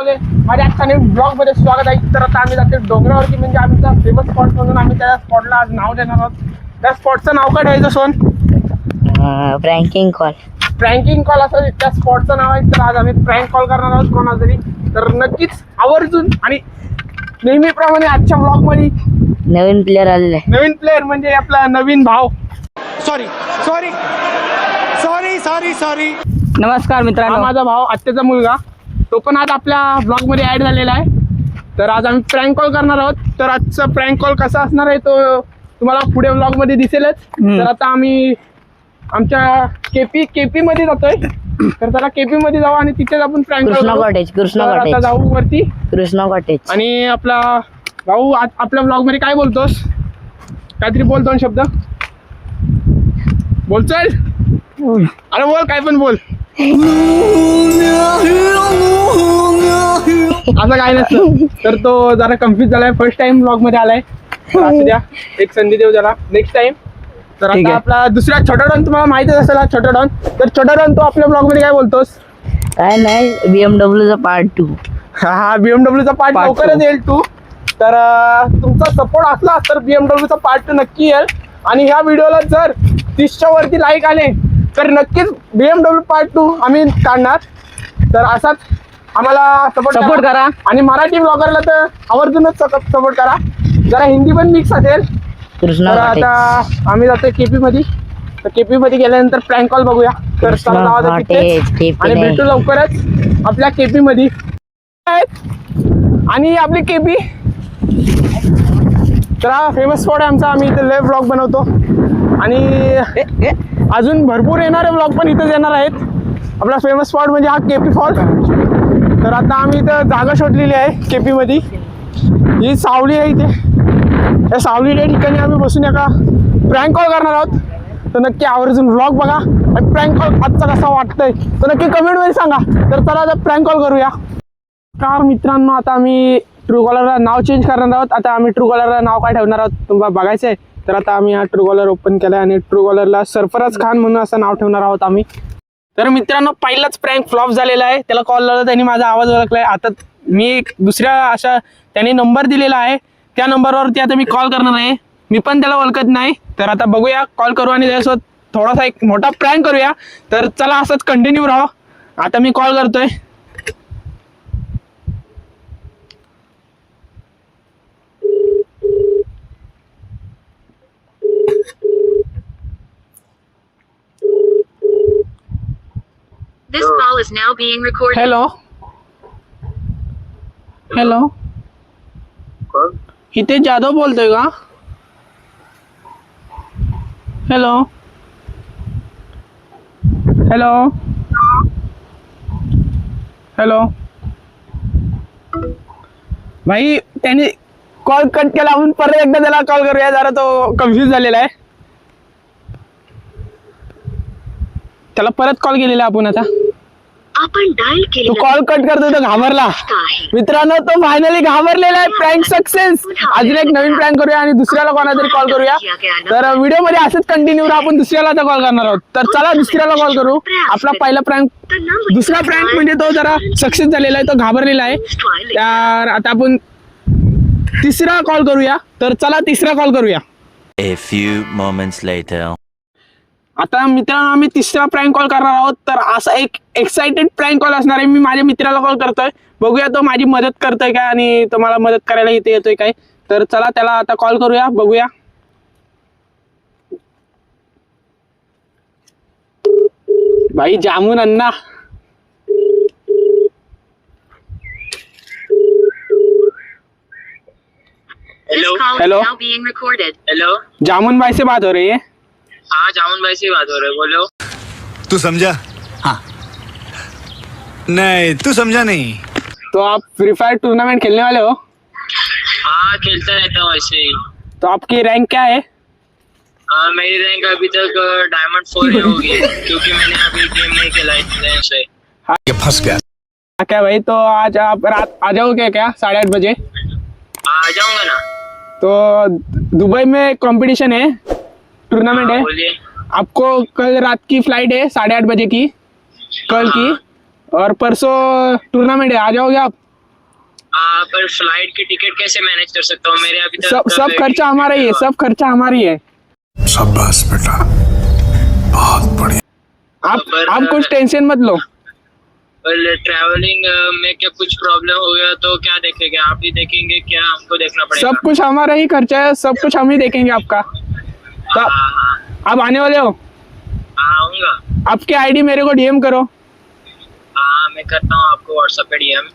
माझ्या आजच्या नवीन ब्लॉग मध्ये स्वागत आहे. तर आता आम्ही जातो डोंगरावरती, म्हणजे आमचा फेमस स्पॉट म्हणून आम्ही त्या स्पॉटला आज नाव देणार आहोत. त्या स्पॉटचं नाव काय ठेवायचं सोन? प्रँकिंग कॉल. प्रँकिंग कॉल असं त्या स्पॉटचं नाव आहे. तर आज आम्ही प्रँक कॉल करणार आहोत कोणाला तरी. तर नक्कीच आवर्जून आणि नेहमीप्रमाणे आजच्या ब्लॉग मध्ये नवीन प्लेअर आलेले. नवीन प्लेअर म्हणजे आपला नवीन भाव. Sorry sorry sorry sorry sorry नमस्कार हा मित्रांनो. माझा भाव, आत्याचा मुलगा, तो पण आज आपल्या ब्लॉग मध्ये ऍड झालेला आहे. तर आज आम्ही प्रँक कॉल करणार आहोत. तर आजचा प्रँक कॉल कसा असणार आहे तो तुम्हाला पुढे ब्लॉग मध्ये दिसेलच. तर आता आम्ही आमच्या केपी मध्ये जातोय. तर त्याला केपी मध्ये जाऊ आणि तिथेच आपण प्रँक कृष्णा कॉटेज. कृष्णा आता कॉटेज. जाऊ वरती. कृष्णा कॉटेज. आणि आपला भाऊ आज आपल्या ब्लॉग मध्ये काय बोलतोस? काहीतरी बोल, दोन शब्द बोल. चल अरे बोल, काय पण बोल. असं काय नसतं. तर तो जरा कन्फ्युज झालाय, फर्स्ट टाइम ब्लॉग मध्ये आलाय. तर असू द्या, एक संधी देऊ जरा नेक्स्ट टाइम. तर ठीक आता आहे. आपला दुसरा छोटा डॉन तुम्हाला माहितीच असेल. छोटा डॉन, तर छोटा डॉन तो आपल्या ब्लॉग मध्ये काय बोलतोस? काय नाही, BMW चा पार्ट 2. हा BMW चा पार्ट Part लवकरच 2. येईल टू. तर तुमचा सपोर्ट असला तर BMW चा पार्ट 2 नक्की येईल. आणि ह्या व्हिडिओला जर 30च्या वरती लाईक आले तर नक्कीच BMW पार्ट 2 आम्ही काढणार. तर असाच आम्हाला सपोर्ट करा. आणि मराठी ब्लॉगरला तर आवर्जूनच सपोर्ट करा. जरा हिंदी पण मिक्स असेल. कृष्णा तर कॉटेज. आता आम्ही जातोय केपी मध्ये. तर केपी मध्ये गेल्यानंतर प्रँक कॉल बघूया. तर कृष्णा चला जाऊ कॉटेज, तिथेच केपी आणि नाही. भेटू लवकरच आपल्या केपी मध्ये. आणि आपली केपी तर हा फेमस स्पॉट आहे आमचा. आम्ही इथे लय ब्लॉग बनवतो आणि अजून भरपूर येणारे ब्लॉग पण इथेच येणार आहेत. आपला फेमस स्पॉट म्हणजे हा केपी फॉल. तर आता आम्ही इथं जागा शोधलेली आहे केपी मध्ये. ही सावली आहे इथे. या सावलीच्या ठिकाणी आम्ही बसून एका प्रँक कॉल करणार आहोत. तर नक्की आवर्जून व्लॉग बघा आणि प्रँक कॉल आजचा कसा वाटतंय तर नक्की कमेंट मध्ये सांगा. तर चला आता प्रँक कॉल करूया. कार मित्रांनो, आता आम्ही ट्रू कॉलरला नाव चेंज करणार आहोत. आता आम्ही ट्रू कॉलरला नाव काय ठेवणार आहोत तुम्हाला बघायचं आहे. तर आता आम्ही हा ट्रू कॉलर ओपन केला आणि ट्रू कॉलरला सरफराज खान म्हणून असं नाव ठेवणार आहोत आम्ही. तर मित्रांनो, पहिलाच प्रँक फ्लॉप झालेला आहे. त्याला कॉल लावला, त्यांनी माझा आवाज ओळखलाय. आता मी दुसऱ्या अशा त्यांनी नंबर दिलेला आहे, त्या नंबरवरती आता मी कॉल करणार आहे. मी पण त्याला ओळखत नाही. तर आता बघूया, कॉल करू आणि त्याच्यासोबत थोडासा एक मोठा प्रँक करूया. तर चला असंच कंटिन्यू राहा. आता मी कॉल करतोय. This call is now being recorded. Hello hello, इथे जाधव बोलतोय का? Hello hello hello. भाई त्याने कॉल कट केला. आपण परत एकदा त्याला कॉल करूया. जरा तो कन्फ्यूज झालेला आहे. त्याला परत कॉल केलेला आपण. आता आपण डायल तो केलेला कॉल कट करतोय, तो घाबरला. आहे. मित्रांनो, तो फायनली घाबरलेला आहे. Prank success. अजून एक नवीन प्रँक करूया आणि दुसऱ्याला कोणाला तरी कॉल करूया. तर व्हिडिओ मध्ये असंच कंटिन्यू राहा. आपण दुसऱ्याला आता कॉल करणार आहोत. तर चला दुसऱ्याला कॉल करू. आपला पहिला प्रँक, The number दुसरा प्रँक म्हणजे तो जरा सक्सेस झालेला आहे, तो घाबरलेला आहे. तर आता आपण तिसरा कॉल करूया. तर चला तिसरा कॉल करूया. A few moments later. आता मित्रांनो, आम्ही तिसरा प्रँक कॉल करणार आहोत. तर असा एक एक्साइटेड प्रँक कॉल असणार आहे. मी माझ्या मित्राला कॉल करतोय. बघूया तो माझी मदत करतोय काय आणि तो मला मदत करायला इथे येतोय काय. तर चला त्याला आता कॉल करूया, बघूया. भाई जामून अण्णा. This call Hello? is now being recorded. Hello. Jamun भाई से बात हो रही है? हाँ, जामुन भाई से बात हो रही है, बोलो. तू समझा? हाँ. नहीं, तू समझा नहीं. तो आप फ्री फायर टूर्नामेंट खेलने वाले हो? हाँ, खेलता रहता हूँ ऐसे ही. तो आपकी रैंक क्या है? हाँ, मेरी रैंक अभी तक डायमंड 4 ही होगी क्योंकि मैंने अभी गेम नहीं खेला इतने से. ये फंस गया. क्या भाई, तो आज आप रात आ जाओगे क्या 8:30 बजे? आ जाऊंगा ना. तो दुबई में कंपटीशन है, टूर्नामेंट हाँ, है. बोलिए. आपको कल रात की फ्लाइट है 8:30 बजे की, कल की. और परसों टूर्नामेंट है, आ जाओगे आप? पर फ्लाइट की टिकट कैसे मैनेज कर सकता हूँ? मेरे अभी तक सब खर्चा हमारा ही है, सब खर्चा हमारी है। शाबाश बेटा, बहुत बढ़िया। आप कुछ टेंशन मत लो। ट्रैवलिंग में क्या कुछ प्रॉब्लम हो गया तो क्या देखेंगे? आप ही देखेंगे क्या? हमको देखना पड़ेगा? सब कुछ हमारा ही खर्चा है, सब कुछ हम ही देखेंगे आपका। तो आप आने वाले हो? आऊंगा। आपकी आईडी मेरे को डीएम करो। हाँ मैं करता हूँ आपको व्हाट्सएप पे डीएम।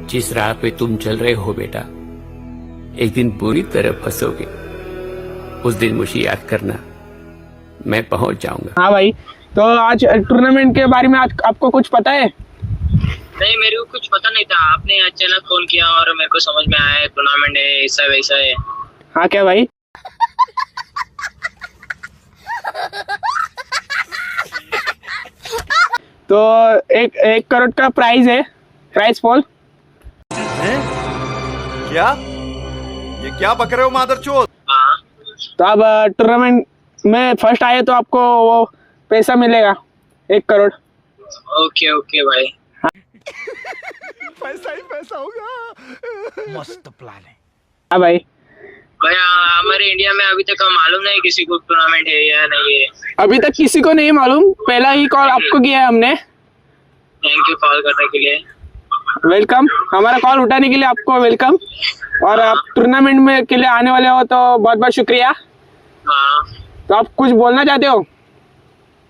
जिस राह पे तुम चल रहे हो बेटा, एक दिन पूरी तरह फंसोगे। उस दिन मुझे याद करना, मैं पहुंच जाऊंगा। हाँ भाई, तो आज टूर्नामेंट के बारे में आज आपको कुछ पता है? नहीं, मेरे को कुछ पता नहीं था। आपने अचानक फोन किया और मेरे को समझ में आया टूर्नामेंट है, ऐसा वैसा है। हाँ क्या भाई? तो 1 करोड़ का प्राइज है, प्राइज फॉल। क्या? ये क्या बक रहे हो मादरचोद? हाँ तो अब टूर्नामेंट में फर्स्ट आए तो आपको वो पैसा मिलेगा 1 करोड़। ओके ओके भाई। पैसा ही पैसा होगा। मस्त प्लान है। हाँ भाई, भाई हमारे इंडिया में अभी तक मालूम नहीं किसी को टूर्नामेंट है या नहीं है। अभी तक किसी को नहीं मालूम, पहला ही कॉल आपको किया है हमने। थैंक यू कॉल करने के लिए। वेलकम, हमारा कॉल उठाने के लिए आपको वेलकम। और आप टूर्नामेंट में के लिए आने वाले हो तो बहुत बहुत शुक्रिया। हाँ तो आप कुछ बोलना चाहते हो?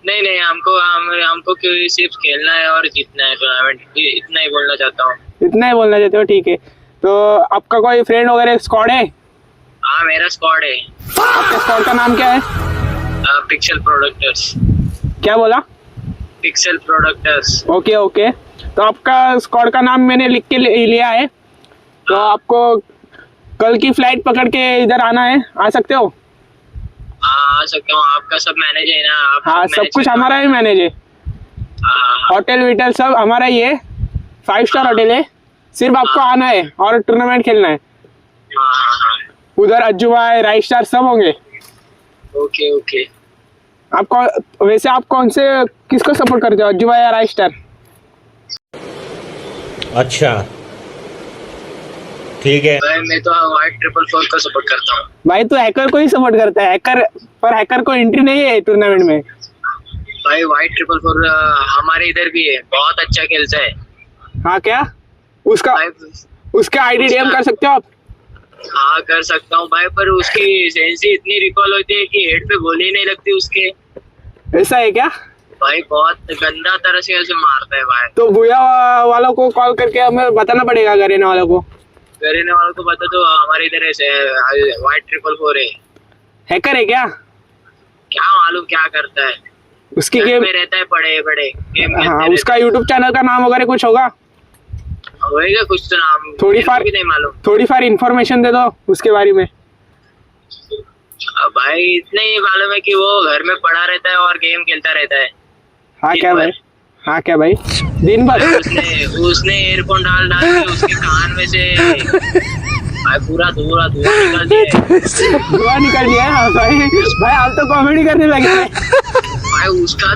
नहीं नहीं, हमको क्यों सिर्फ खेलना है और जीतना है टूर्नामेंट, इतना ही बोलना चाहता हूँ। इतना ही बोलना चाहते हो, ठीक है। तो आपका कोई फ्रेंड वगैरह स्क्वाड है? हाँ मेरा स्क्वाड है। आपके स्क्वाड का नाम क्या है? पिक्सल प्रोडक्टर्स। क्या बोला? पिक्सल प्रोडक्टर्स। ओके ओके, तो आपका स्क्वाड का नाम मैंने लिख के लिया है। तो आपको कल की फ्लाइट पकड़ के इधर आना है, आ सकते हो? हाँ आ सकता हूँ। आपका सब मैनेज है ना? आप हाँ, सब कुछ हमारा ही मैनेज है। हाँ होटल विटल सब हमारा ही है, 5 स्टार होटल है। सिर्फ आपको आना है और टूर्नामेंट खेलना है। हाँ। उधर अज्जू भाई, राइट स्टार सब होंगे। Okay okay. आपको वैसे आप कौन से किसको सपोर्ट करते हो, अज्जू भाई या राइट स्टार? अच्छा ठीक है। भाई मैं तो वाइट 444 का सपोर्ट करता हूँ। भाई तू हैकर को ही सपोर्ट करता है, हैकर पर हैकर को एंट्री नहीं है टूर्नामेंट में। भाई वाइट 444 हमारे इधर भी है, बहुत अच्छा खेलता है। हाँ क्या? उसका आईडी डीएम कर सकते हो आप? हाँ कर सकता हूँ भाई, पर उसकी सेंसी इतनी रिकॉल होती है कि हेड पे गोली नहीं लगती उसके। ऐसा है क्या? भाई बहुत गंदा तरह से ऐसे मारता है भाई। तो भूया वालों को कॉल करके हमें बताना पड़ेगा, गरेने वालों को। गरेने वालों को बता दो हमारे इधर ऐसे वाइट 444 है। हैकर है क्या? क्या मालूम क्या करता है। उसकी घर गेम में रहता है, बड़े बड़े गेम हाँ, खेलते उसका यूट्यूब चैनल का नाम वगैरह कुछ होगा? होएगा कुछ तो नाम, थोड़ी मेरे को भी नहीं मालूम। थोड़ी फार इन्फॉर्मेशन दे दो उसके बारे में। भाई इतना ही मालूम है कि वो घर में पड़ा रहता है और गेम खेलता रहता है। हाँ दिन क्या भर। भाई? हाँ क्या भाई? दिन भर उसने ईयरफोन डाल के उसके कान में से भाई पूरा धुआं निकल दिया है। धुआं निकल गया है। हाँ भाई, भाई आप तो कॉमेडी करने लगे हैं। भाई उसको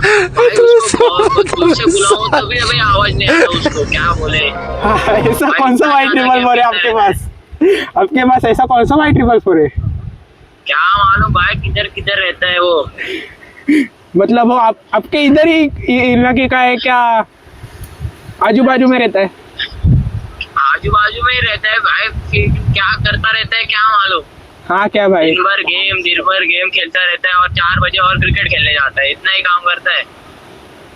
बहुत दूर से बुलाऊं तभी अभी आवाज नहीं आता उसको, क्या बोले। हाँ, ऐसा कौन सा वाइट 444 है आपके पास? आपके पास ऐसा कौन सा वाइट 444 है? क्या मालूम भाई किधर किधर रहता है वो। मतलब वो आपके इधर ही इलाके का है क्या, आजू बाजू में रहता है? आजू बाजू में ही रहता है भाई, क्या करता रहता है क्या मालूम। हाँ क्या भाई? दिन भर गेम खेलता रहता है और 4 बजे और क्रिकेट खेलने जाता है, इतना ही काम करता है।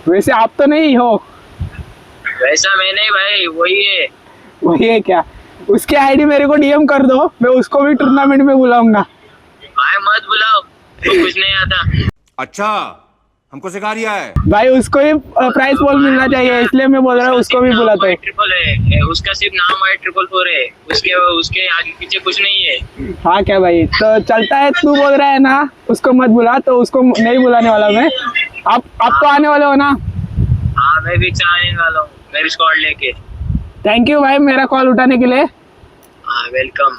वैसे आप तो नहीं हो? वैसा मैं नहीं भाई, वही है। वही है क्या? उसकी आईडी मेरे को डीएम कर दो, मैं उसको भी टूर्नामेंट में बुलाऊंगा। भाई मत बुलाओ, तो कुछ नहीं आता। अच्छा, हमको सिखा रिया है। भाई उसको भी प्राइस बॉल मिलना चाहिए, इसलिए मैं बोल रहा हूँ उसको भी बुलाता हूँ। ट्रिपल है उसका, सिर्फ नाम वाइट 444 है, उसके आगे पीछे कुछ नहीं है। हाँ क्या भाई? तो चलता है, तू बोल रहा है ना उसको मत बुला, तो उसको नहीं बुलाने वाला मैं। आप तो आने वाले हो ना? हाँ मैं भी आने वाला हूँ मेरी स्क्वाड लेके। थैंक यू भाई मेरा कॉल उठाने के लिए। हाँ वेलकम।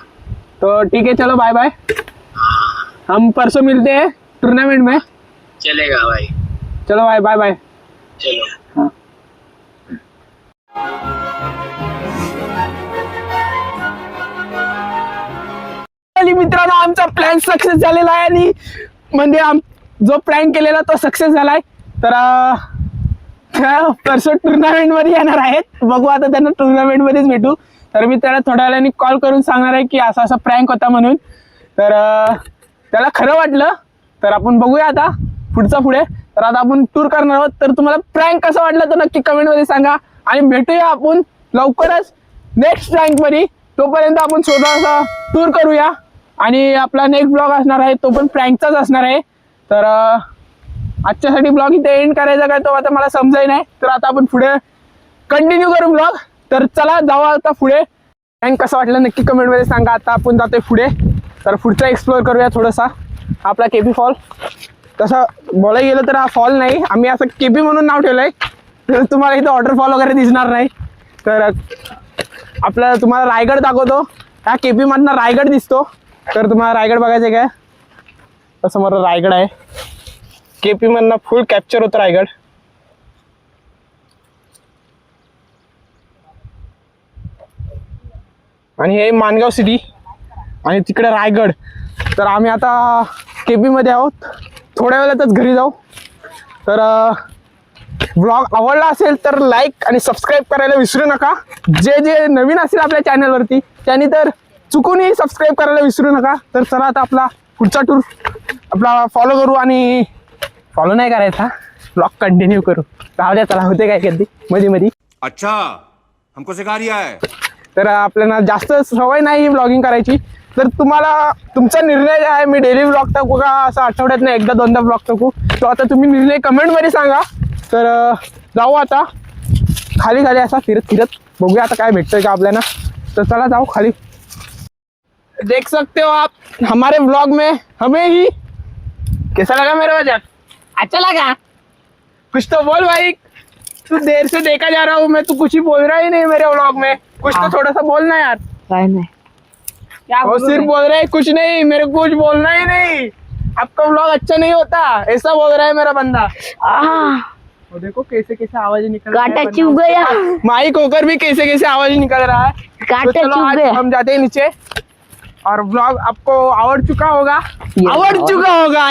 तो ठीक है, चलो बाय बाय। हम परसों मिलते हैं टूर्नामेंट में। चलेगा भाई, चलो भाई, बाय बाय। चलो। हाँ। फायनली मित्रांनो आमचा प्लॅन सक्सेस झालेला आहे आणि म्हणजे जो प्लॅन केलेला तो सक्सेस झालाय. तर परसों टुर्नामेंट मध्ये येणार आहेत. बघू आता त्यांना टुर्नामेंट मध्येच भेटू. तर मी त्याला थोड्या वेळाने कॉल करून सांगणार आहे की असा असा प्रँक होता म्हणून. तर त्याला खरं वाटलं तर आपण बघूया आता पुढे. तर आता आपण टूर करणार आहोत. तर तुम्हाला प्रँक कसा वाटला तर नक्की कमेंट मध्ये सांगा आणि भेटूया आपण लवकरच नेक्स्ट प्रँक मध्ये. तोपर्यंत आपण स्वतःचा टूर करूया आणि आपला नेक्स्ट ब्लॉग असणार आहे तो पण प्रँकचाच असणार आहे. तर आजच्यासाठी ब्लॉग इथे एंड करायचा काय तो आता मला समजाय नाही. तर आता आपण पुढे कंटिन्यू करू ब्लॉग. तर चला जाऊ आता पुढे. प्रँक कसा वाटलं नक्की कमेंट मध्ये सांगा. आता आपण जातोय पुढे. तर पुढचा एक्सप्लोअर करूया थोडासा आपला केपी फॉल. तसं बोलायला गेलं तर हा फॉल नाही, आम्ही असं केपी म्हणून नाव ठेवलंय. तर तुम्हाला इथं वॉटरफॉल वगैरे दिसणार नाही. तर आपल्याला तुम्हाला रायगड दाखवतो. ह्या केपी मधनं रायगड दिसतो. तर तुम्हाला रायगड बघायचं काय तर समोर रायगड आहे. केपी मधनं फुल कॅप्चर होतं रायगड. आणि हे माणगाव सिटी आणि तिकडे रायगड. तर आम्ही आता केपी मध्ये आहोत. थोड्या वेळातच घरी जाऊ. तर व्लॉग आवडला असेल तर लाईक आणि सबस्क्राईब करायला विसरू नका. जे नवीन असेल आपल्या चॅनलवरती त्यांनी तर चुकूनही सबस्क्राईब करायला विसरू नका. तर चला आता आपला पुढचा टूर आपला फॉलो करू आणि फॉलो नाही करायचा व्लॉग कंटिन्यू करू. राहू द्या चला होते काय कधी मध्ये. अच्छा हमको सिखा रिया है. तर आपल्याला जास्त सवय नाही व्लॉगिंग करायची. तर तुम्हाला तुमचा निर्णय आहे मी डेली व्लॉग टाकू का असं आठवड्यात नाही एकदा दोनदा व्लॉग टाकू तो आता तुम्ही निर्णय कमेंटमध्ये सांगा. तर जाऊ आता खाली असा फिरत बघूया आता काय भेटतंय का आपल्याला. तर चला जाऊ खाली. देख सकते हो आप हमारे व्लॉग में हमें ही कैसा लगा मेरा वजन. अच्छा लगा. कुछ तो बोल भाई. तू देर से देखा जा रहा हूँ मैं, तू कुछ ही बोल रहा ही नहीं मेरे व्लॉग में. कुछ तो थोड़ा सा बोलना यार. काय नाही. वो सिर्फ बोल रहे हैं कुछ नहीं, मेरे को कुछ बोलना ही नहीं. आपका व्लॉग अच्छा नहीं होता ऐसा बोल रहा है मेरा बंदा. वो देखो कैसे आवाज निकल रहा है. काटा चुभ गया. माइक होकर भी कैसे आवाज निकल रहा है. काटा तो चलो चुभ आज गया. हम जाते हैं नीचे और व्लॉग आपको आवड चुका होगा.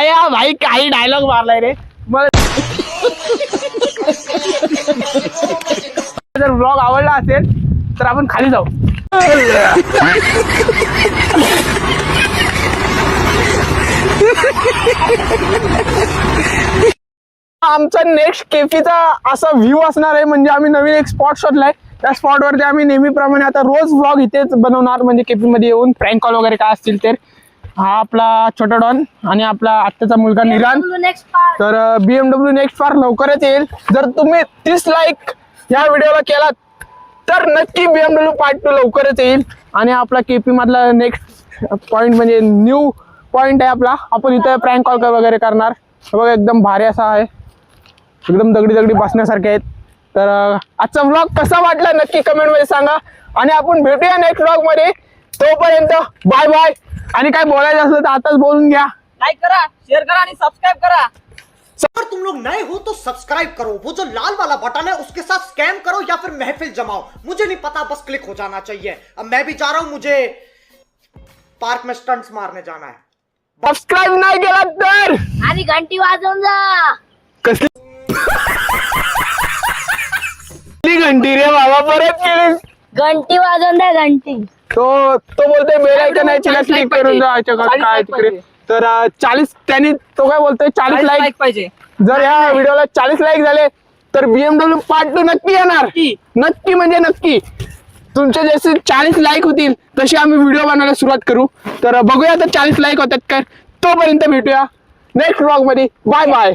या भाई काही डायलॉग मारलाय रे मला. जर व्लॉग आवडला असेल तर आपण खाली जाऊ. आमचा नेक्स्ट केफीचा असा व्ह्यू असणार आहे. म्हणजे आम्ही नवीन एक स्पॉट शोधलाय. त्या स्पॉटवरती आम्ही नेहमीप्रमाणे आता रोज व्लॉग इथेच बनवणार. म्हणजे केपी मध्ये येऊन प्रँक कॉल वगैरे काय असतील तर. हा आपला छोटा डॉन आणि आपला आत्याचा मुलगा निरान. तर BMW नेक्स्ट फार लवकरच येईल. जर तुम्ही 30 लाईक ह्या व्हिडिओला केलात तर नक्की BMW पार्ट 2 लवकरच येईल. आणि आपला केपी मधला नेक्स्ट पॉइंट म्हणजे न्यू पॉइंट आहे आपला. आपण इथं प्रँक कॉल वगैरे करणार. बघा एकदम भारी असा आहे. एकदम दगडी बसण्यासारखे आहेत. तर आजचा व्लॉग कसा वाटला नक्की कमेंट मध्ये सांगा. आणि आपण भेटूया नेक्स्ट व्लॉग मध्ये. तोपर्यंत बाय बाय. आणि काय बोलायचं असलं तर आताच बोलून घ्या. लाइक करा, शेयर करा आणि सबस्क्राइब करा. अगर तुम लोग नए हो तो सब्सक्राइब करो. वो जो लाल वाला बटन है उसके साथ स्कैम करो या फिर महफिल जमाओ. मुझे नहीं पता, बस क्लिक हो जाना चाहिए. अब मैं भी जा रहा हूं, मुझे पार्क में स्टंट्स मारने जाना है. सबस्क्राईब नाही केला तर आणि घंटी वाजवून जा. कसली घंटी रे बाबा परत केली. घंटी वाजवून द्या घंटी. तो बोलतोय बेल आयकॉन आहे तिला क्लिक करून जायचं काय तिकडे. तर 40 त्यांनी तो काय बोलतोय 40 लाईक पाहिजे. जर ह्या व्हिडिओला 40 लाईक झाले तर BMW पार्ट 2 नक्की येणार. नक्की म्हणजे नक्की. तुमचे जसे 40 लाईक होतील तशी आम्ही व्हिडिओ बनवायला सुरुवात करू. तर बघूया आता 40 लाईक होतात काय. तोपर्यंत भेटूया नेक्स्ट व्लॉग मध्ये. Bye bye.